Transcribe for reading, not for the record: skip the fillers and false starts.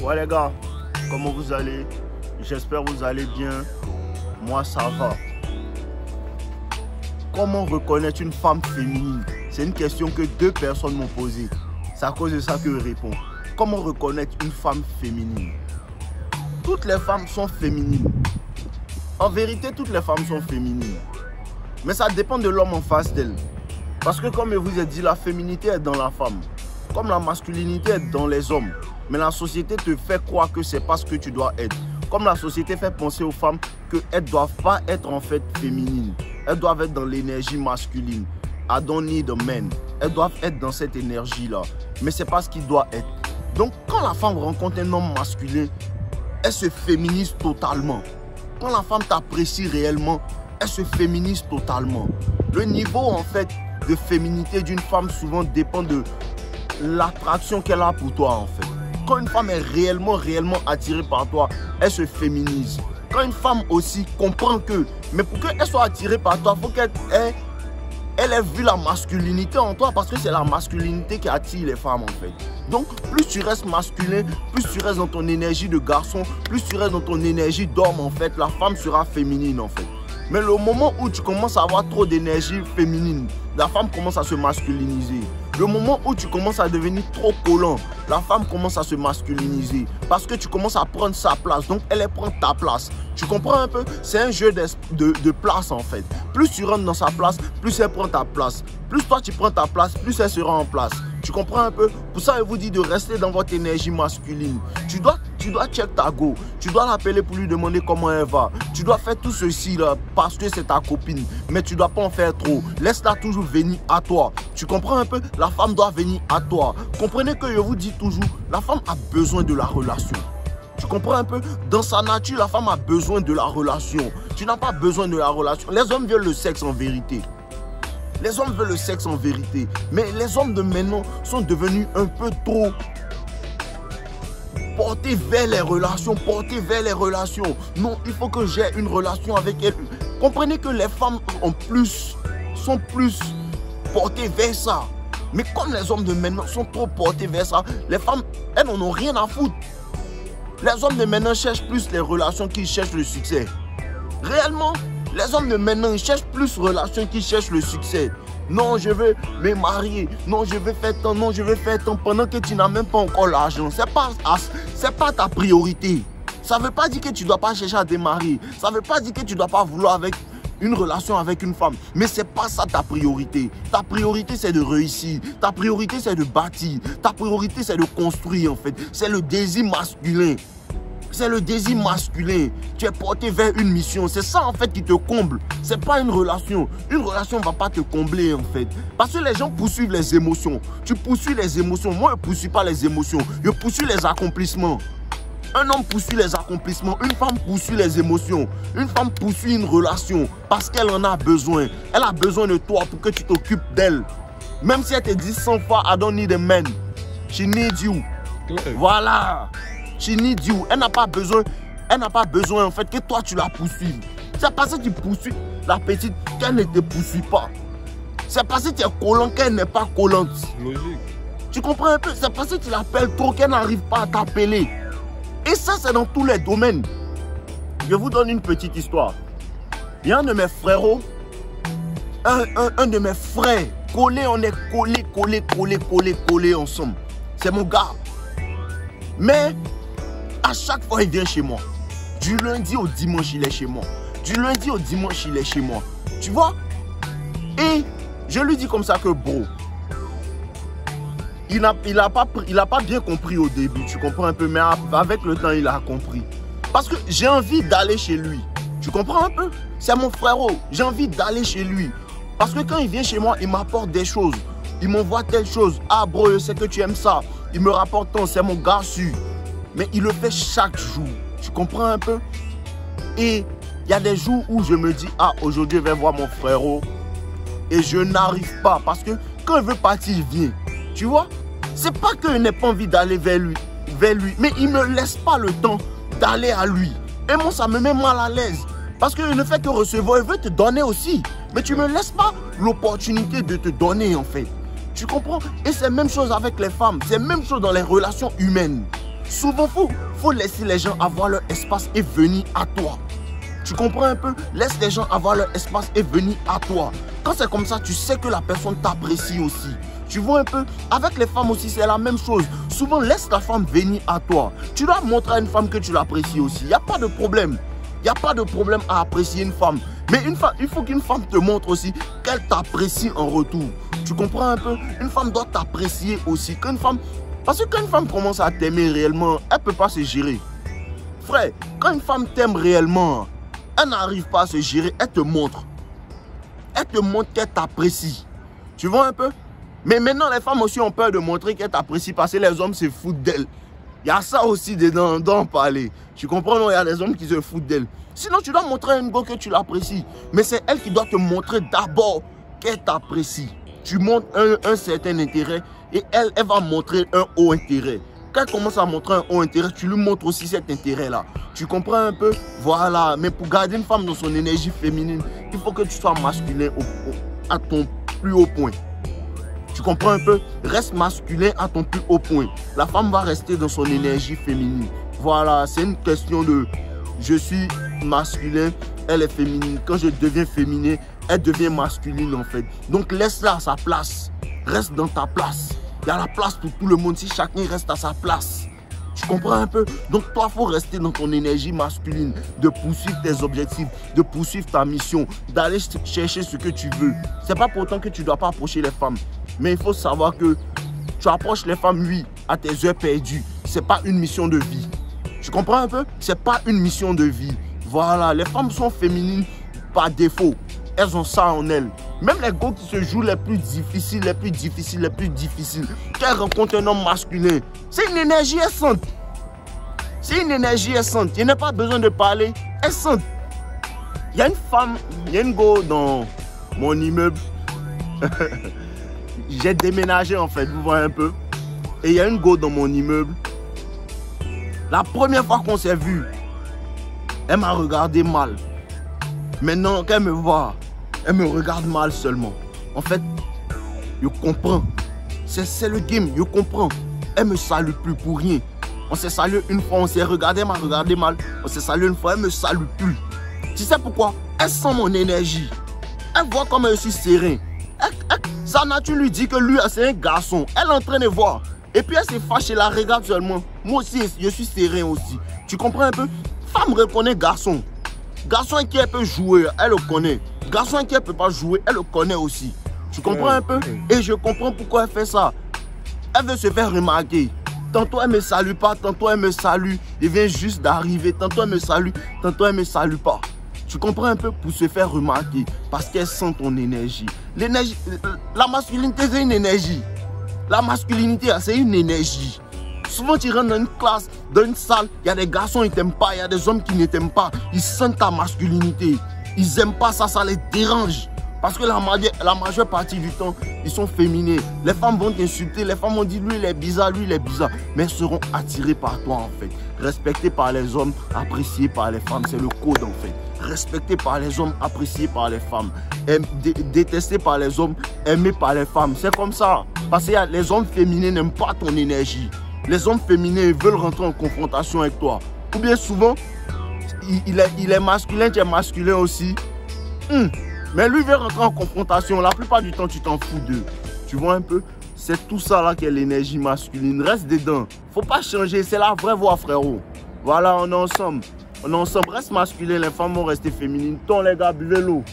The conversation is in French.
Ouais les gars, comment vous allez? J'espère que vous allez bien. Moi ça va. Comment reconnaître une femme féminine? C'est une question que 2 personnes m'ont posée. C'est à cause de ça que je réponds. Comment reconnaître une femme féminine? Toutes les femmes sont féminines. En vérité, toutes les femmes sont féminines. Mais ça dépend de l'homme en face d'elle. Parce que comme je vous ai dit, la féminité est dans la femme. Comme la masculinité est dans les hommes. Mais la société te fait croire que c'est pas ce que tu dois être. Comme la société fait penser aux femmes qu'elles ne doivent pas être en fait féminines. Elles doivent être dans l'énergie masculine. I don't need a man. Elles doivent être dans cette énergie-là. Mais c'est pas ce qu'il doit être. Donc quand la femme rencontre un homme masculin, elle se féminise totalement. Quand la femme t'apprécie réellement, elle se féminise totalement. Le niveau en fait de féminité d'une femme souvent dépend de l'attraction qu'elle a pour toi en fait. Quand une femme est réellement attirée par toi, elle se féminise. Quand une femme aussi comprend que, mais pour qu'elle soit attirée par toi, il faut qu'elle ait vu la masculinité en toi, parce que c'est la masculinité qui attire les femmes en fait. Donc plus tu restes masculin, plus tu restes dans ton énergie de garçon, plus tu restes dans ton énergie d'homme en fait, la femme sera féminine en fait. Mais le moment où tu commences à avoir trop d'énergie féminine, la femme commence à se masculiniser. Le moment où tu commences à devenir trop collant, la femme commence à se masculiniser. Parce que tu commences à prendre sa place, donc elle prend ta place. Tu comprends un peu? C'est un jeu de place en fait. Plus tu rentres dans sa place, plus elle prend ta place. Plus toi tu prends ta place, plus elle sera en place. Tu comprends un peu? Pour ça, je vous dis de rester dans votre énergie masculine. Tu dois check ta go. Tu dois l'appeler pour lui demander comment elle va. Tu dois faire tout ceci là parce que c'est ta copine. Mais tu ne dois pas en faire trop. Laisse-la toujours venir à toi. Tu comprends un peu? La femme doit venir à toi. Comprenez que je vous dis toujours, la femme a besoin de la relation. Tu comprends un peu? Dans sa nature, la femme a besoin de la relation. Tu n'as pas besoin de la relation. Les hommes veulent le sexe en vérité. Les hommes veulent le sexe en vérité. Mais les hommes de maintenant sont devenus un peu trop portés vers les relations, Non, il faut que j'ai une relation avec elle. Comprenez que les femmes sont plus portées vers ça. Mais comme les hommes de maintenant sont trop portés vers ça, les femmes, elles n'en ont rien à foutre. Les hommes de maintenant cherchent plus les relations qu'ils cherchent le succès. Réellement, les hommes de maintenant cherchent plus relations qu'ils cherchent le succès. Non, je veux me marier. Non, je veux faire tant. Non, je veux faire tant. Pendant que tu n'as même pas encore l'argent. C'est pas ta priorité. Ça ne veut pas dire que tu ne dois pas chercher à te marier. Ça ne veut pas dire que tu ne dois pas vouloir une relation avec une femme. Mais ce n'est pas ça ta priorité. Ta priorité, c'est de réussir. Ta priorité, c'est de bâtir. Ta priorité, c'est de construire en fait. C'est le désir masculin. C'est le désir masculin. Tu es porté vers une mission. C'est ça en fait qui te comble. C'est pas une relation. Une relation ne va pas te combler en fait. Parce que les gens poursuivent les émotions. Tu poursuis les émotions. Moi, je ne poursuis pas les émotions. Je poursuis les accomplissements. Un homme poursuit les accomplissements. Une femme poursuit les émotions. Une femme poursuit une relation parce qu'elle en a besoin. Elle a besoin de toi pour que tu t'occupes d'elle. Même si elle te dit 100 fois I don't need a man. She needs you. Voilà. She needs you. Elle n'a pas besoin en fait que toi tu la poursuives. C'est parce que tu poursuis la petite qu'elle ne te poursuit pas. C'est parce que tu es collant qu'elle n'est pas collante. Logique. Tu comprends un peu? C'est parce que tu l'appelles trop qu'elle n'arrive pas à t'appeler. Et ça, c'est dans tous les domaines. Je vous donne une petite histoire. Il y a un de mes frérots, un de mes frères, collés, on est collés ensemble. C'est mon gars. Mais à chaque fois, il vient chez moi. Du lundi au dimanche, il est chez moi. Du lundi au dimanche, il est chez moi. Tu vois? Et je lui dis comme ça que bro, il n'a pas bien compris au début, tu comprends un peu, mais avec le temps, il a compris. Parce que j'ai envie d'aller chez lui. Tu comprends un peu? C'est mon frérot. J'ai envie d'aller chez lui. Parce que quand il vient chez moi, il m'apporte des choses. Il m'envoie telle chose. Ah bro, je sais que tu aimes ça. Il me rapporte tant, c'est mon gars sûr. Mais il le fait chaque jour. Tu comprends un peu? Et il y a des jours où je me dis, ah aujourd'hui je vais voir mon frérot. Et je n'arrive pas. Parce que quand il veut partir, il vient. Tu vois? C'est pas que je n'ai pas envie d'aller vers lui. Mais il ne me laisse pas le temps d'aller à lui. Et moi, ça me met mal à l'aise. Parce qu'il ne fait que recevoir, il veut te donner aussi. Mais tu ne me laisses pas l'opportunité de te donner en fait. Tu comprends? Et c'est la même chose avec les femmes. C'est la même chose dans les relations humaines. Souvent, faut laisser les gens avoir leur espace et venir à toi. Tu comprends un peu? Laisse les gens avoir leur espace et venir à toi. Quand c'est comme ça, tu sais que la personne t'apprécie aussi. Tu vois un peu? Avec les femmes aussi, c'est la même chose. Souvent, laisse ta femme venir à toi. Tu dois montrer à une femme que tu l'apprécies aussi. Il n'y a pas de problème. Il n'y a pas de problème à apprécier une femme. Mais il faut qu'une femme te montre aussi qu'elle t'apprécie en retour. Tu comprends un peu? Une femme doit t'apprécier aussi. Parce que quand une femme commence à t'aimer réellement, elle ne peut pas se gérer. Frère, quand une femme t'aime réellement, elle n'arrive pas à se gérer, elle te montre. Elle te montre qu'elle t'apprécie. Tu vois un peu? Mais maintenant, les femmes aussi ont peur de montrer qu'elles t'apprécient parce que les hommes se foutent d'elles. Il y a ça aussi dedans, d'en parler. Tu comprends? Non, il y a des hommes qui se foutent d'elles. Sinon, tu dois montrer à une go que tu l'apprécies. Mais c'est elle qui doit te montrer d'abord qu'elle t'apprécie. Tu montres un certain intérêt et elle va montrer un haut intérêt. Quand elle commence à montrer un haut intérêt, tu lui montres aussi cet intérêt-là. Tu comprends un peu? Voilà. Mais pour garder une femme dans son énergie féminine, il faut que tu sois masculin à ton plus haut point. Tu comprends un peu? Reste masculin à ton plus haut point. La femme va rester dans son énergie féminine. Voilà, c'est une question de je suis masculin, elle est féminine. Quand je deviens féminin, elle devient masculine en fait. Donc laisse-la à sa place. Reste dans ta place. Il y a la place pour tout le monde si chacun reste à sa place. Tu comprends un peu? Donc toi, il faut rester dans ton énergie masculine, de poursuivre tes objectifs, de poursuivre ta mission, d'aller chercher ce que tu veux. C'est pas pour autant que tu ne dois pas approcher les femmes. Mais il faut savoir que tu approches les femmes, oui, à tes heures perdues. Ce n'est pas une mission de vie. Tu comprends un peu? Ce n'est pas une mission de vie. Voilà, les femmes sont féminines par défaut. Elles ont ça en elles. Même les gars qui se jouent les plus difficiles, qu'elles rencontrent un homme masculin, c'est une énergie essente. C'est une énergie essente. Il n'y a pas besoin de parler. Essente. Il y a une femme, il y a une go dans mon immeuble. J'ai déménagé en fait, vous voyez un peu. Et il y a une go dans mon immeuble. La première fois qu'on s'est vu, elle m'a regardé mal. Maintenant qu'elle me voit, elle me regarde mal seulement. En fait, je comprends. C'est le game, je comprends. Elle me salue plus pour rien. On s'est salué une fois, on s'est regardé, elle m'a regardé mal. On s'est salué une fois, elle me salue plus. Tu sais pourquoi? Elle sent mon énergie. Elle voit comment je suis serein. Sa nature lui dit que lui, c'est un garçon. Elle est en train de voir. Et puis elle s'est fâchée, elle la regarde seulement. Moi aussi, je suis serein aussi. Tu comprends un peu? Femme reconnaît garçon. Garçon qui elle peut jouer, elle le connaît. Garçon qui elle peut pas jouer, elle le connaît aussi. Tu comprends un peu? Et je comprends pourquoi elle fait ça. Elle veut se faire remarquer. Tantôt elle me salue pas, tantôt elle me salue. Elle vient juste d'arriver. Tantôt elle me salue, tantôt elle me salue pas. Tu comprends un peu? Pour se faire remarquer. Parce qu'elle sent ton énergie. L'énergie, la masculinité c'est une énergie. La masculinité c'est une énergie. Souvent tu rentres dans une classe, dans une salle, il y a des garçons qui ne t'aiment pas, il y a des hommes qui ne t'aiment pas. Ils sentent ta masculinité. Ils n'aiment pas ça, ça les dérange. Parce que la majeure partie du temps, ils sont féminins. Les femmes vont t'insulter, les femmes vont dire lui il est bizarre, lui il est bizarre. Mais elles seront attirées par toi en fait. Respectées par les hommes, appréciées par les femmes, c'est le code en fait. Respectées par les hommes, appréciées par les femmes. Détestées par les hommes, aimées par les femmes. C'est comme ça. Parce que les hommes féminins n'aiment pas ton énergie. Les hommes féminins veulent rentrer en confrontation avec toi. Ou bien souvent, il est masculin, tu es masculin aussi. Mais lui veut rentrer en confrontation. La plupart du temps, tu t'en fous d'eux. Tu vois un peu? C'est tout ça là qui est l'énergie masculine. Reste dedans. Faut pas changer. C'est la vraie voie, frérot. Voilà, on est ensemble. On est ensemble. Reste masculin. Les femmes vont rester féminines. Ton les gars, buvez l'eau.